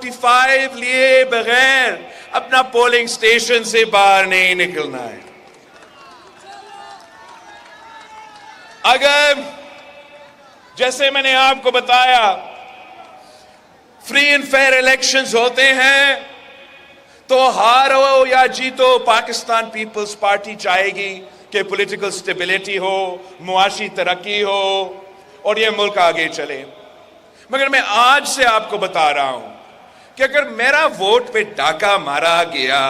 45 لیے بغیر اپنا پولنگ سٹیشن سے باہر نہیں نکلنا ہے. اگر جیسے میں نے آپ کو بتایا فری اینڈ فیئر الیکشنز ہوتے ہیں تو ہارو یا جیتو پاکستان پیپلز پارٹی چاہے گی کہ پولیٹیکل سٹیبلٹی ہو, معاشی ترقی ہو اور یہ ملک آگے چلے. مگر میں آج سے آپ کو بتا رہا ہوں کہ اگر میرا ووٹ پہ ڈاکہ مارا گیا,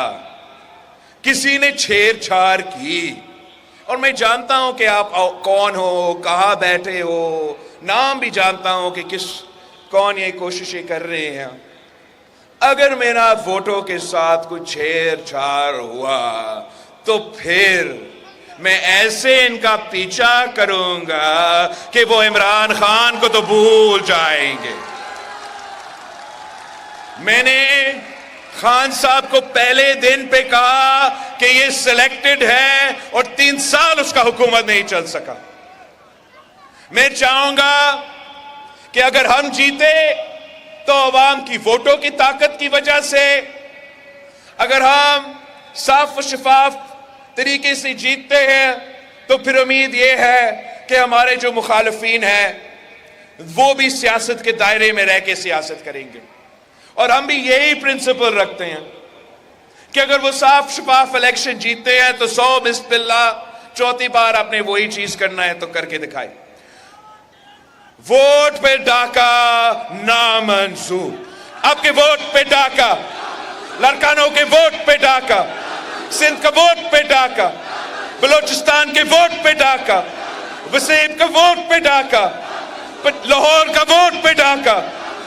کسی نے چھیڑ چھاڑ کی, اور میں جانتا ہوں کہ آپ کون ہو, کہاں بیٹھے ہو, نام بھی جانتا ہوں کہ کون یہ کوششیں کر رہے ہیں, اگر میرا ووٹوں کے ساتھ کچھ چھیڑ چھاڑ ہوا تو پھر میں ایسے ان کا پیچھا کروں گا کہ وہ عمران خان کو تو بھول جائیں گے. میں نے خان صاحب کو پہلے دن پہ کہا کہ یہ سلیکٹڈ ہے اور 3 سال اس کا حکومت نہیں چل سکا. میں چاہوں گا کہ اگر ہم جیتے تو عوام کی ووٹوں کی طاقت کی وجہ سے, اگر ہم صاف و شفاف طریقے سے جیتتے ہیں تو پھر امید یہ ہے کہ ہمارے جو مخالفین ہیں وہ بھی سیاست کے دائرے میں رہ کے سیاست کریں گے. اور ہم بھی یہی پرنسپل رکھتے ہیں کہ اگر وہ صاف شفاف الیکشن جیتتے ہیں تو 100 بسم اللہ, 4تھی بار آپ نے وہی چیز کرنا ہے تو کر کے دکھائے. ووٹ پہ ڈاکہ نامنظور. آپ کے ووٹ پہ ڈاکہ, لڑکانوں کے ووٹ پہ ڈاکہ, سندھ کا ووٹ پہ ڈاکہ, بلوچستان کے ووٹ پہ ڈاکہ, وسیم کا ووٹ پہ ڈاکہ, لاہور کا ووٹ پہ ڈاکہ,